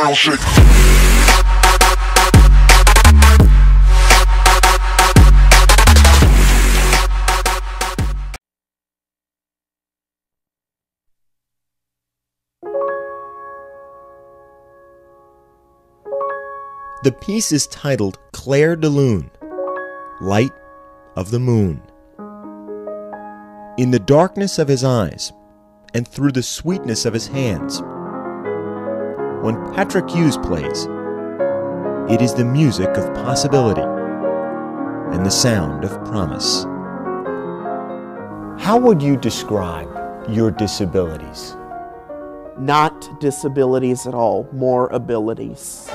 ground shake. The piece is titled Clair de Lune, Light of the Moon. In the darkness of his eyes and through the sweetness of his hands, when Patrick Hughes plays, it is the music of possibility and the sound of promise. How would you describe your disabilities? Not disabilities at all, more abilities.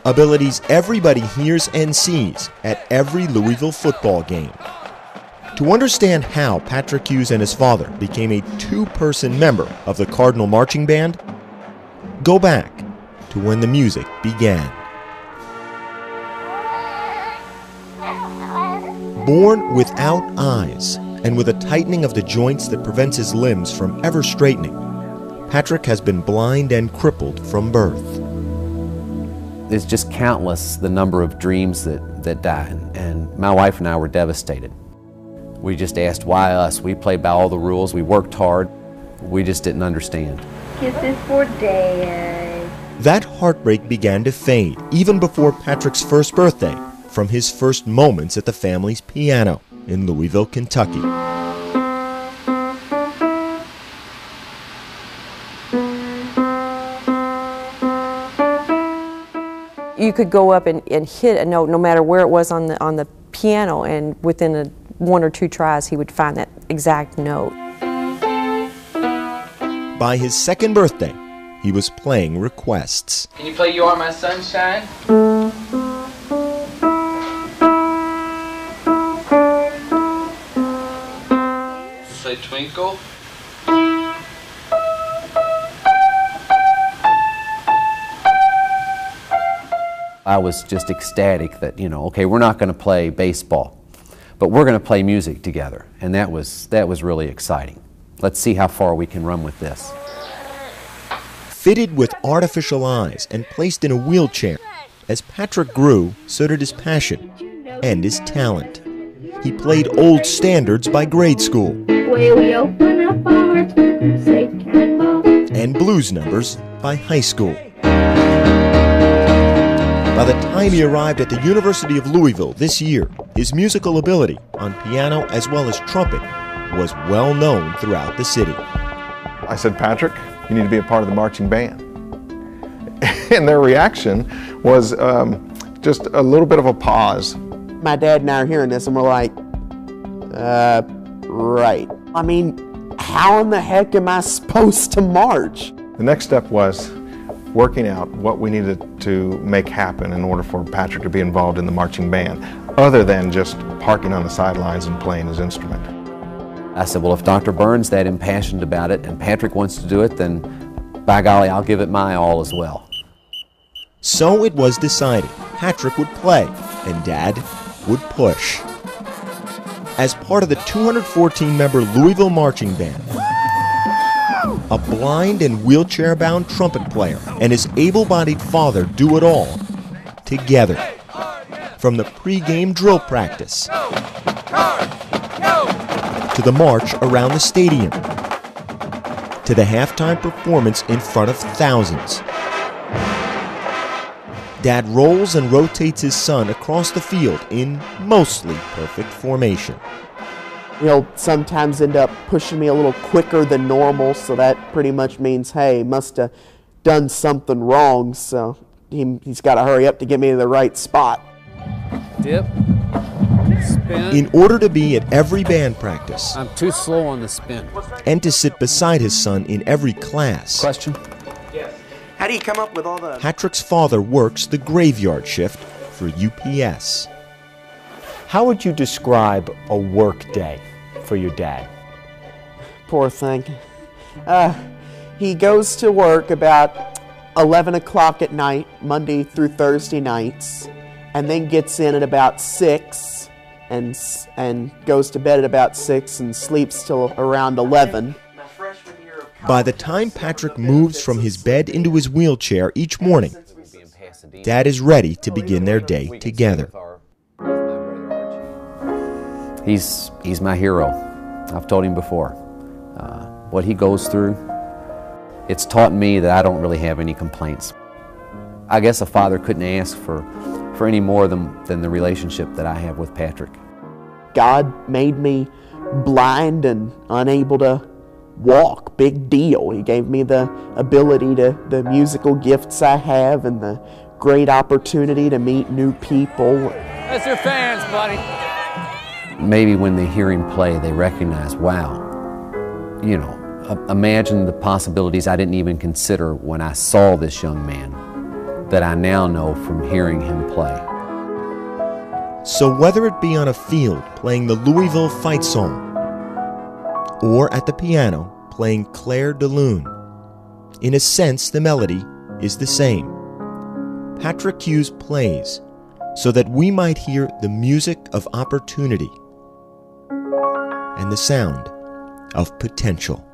Abilities everybody hears and sees at every Louisville football game. To understand how Patrick Hughes and his father became a two-person member of the Cardinal Marching Band, go back to when the music began. Born without eyes and with a tightening of the joints that prevents his limbs from ever straightening, Patrick has been blind and crippled from birth. It's just countless the number of dreams that died, and my wife and I were devastated. We just asked, why us? We played by all the rules, we worked hard, we just didn't understand. Kisses for Dad. That heartbreak began to fade even before Patrick's first birthday, from his first moments at the family's piano in Louisville, Kentucky. You could go up and hit a note no matter where it was on the piano, and within one or two tries he would find that exact note. By his second birthday, he was playing requests. Can you play You Are My Sunshine? Say Twinkle. I was just ecstatic that, okay, we're not going to play baseball, but we're going to play music together, and that was really exciting. Let's see how far we can run with this. Fitted with artificial eyes and placed in a wheelchair, as Patrick grew, so did his passion and his talent. He played old standards by grade school We open up our hearts, say cannonball. and blues numbers by high school. By the time he arrived at the University of Louisville this year, his musical ability on piano as well as trumpet was well known throughout the city. I said, Patrick, you need to be a part of the marching band. And their reaction was just a little bit of a pause. My dad and I are hearing this and we're like, right. I mean, how in the heck am I supposed to march? The next step was working out what we needed to make happen in order for Patrick to be involved in the marching band, other than just parking on the sidelines and playing his instrument. I said, well, if Dr. Burns that impassioned about it and Patrick wants to do it, then by golly, I'll give it my all as well. So it was decided Patrick would play and Dad would push. As part of the 214-member Louisville Marching Band, a blind and wheelchair-bound trumpet player and his able-bodied father do it all together. From the pre-game drill practice to the march around the stadium to the halftime performance in front of thousands. Dad rolls and rotates his son across the field in mostly perfect formation. He'll sometimes end up pushing me a little quicker than normal, so that pretty much means, hey, must have done something wrong, so he's got to hurry up to get me to the right spot. Dip, spin. In order to be at every band practice, I'm too slow on the spin. and to sit beside his son in every class, Question? How do you come up with all the... Patrick's father works the graveyard shift for UPS. How would you describe a work day for your dad? Poor thing. He goes to work about 11 o'clock at night, Monday through Thursday nights, and then gets in at about 6 and goes to bed at about 6 and sleeps till around 11. By the time Patrick moves from his bed into his wheelchair each morning, Dad is ready to begin their day together. He's my hero. I've told him before. What he goes through, it's taught me that I don't really have any complaints. I guess a father couldn't ask for any more than the relationship that I have with Patrick. God made me blind and unable to walk. Big deal. He gave me the ability the musical gifts I have and the great opportunity to meet new people. That's your fans, buddy. Maybe when they hear him play, they recognize, wow, you know, imagine the possibilities I didn't even consider when I saw this young man that I now know from hearing him play. So whether it be on a field playing the Louisville fight song, or at the piano playing Claire de Lune, in a sense the melody is the same. Patrick Hughes plays so that we might hear the music of opportunity and the sound of potential.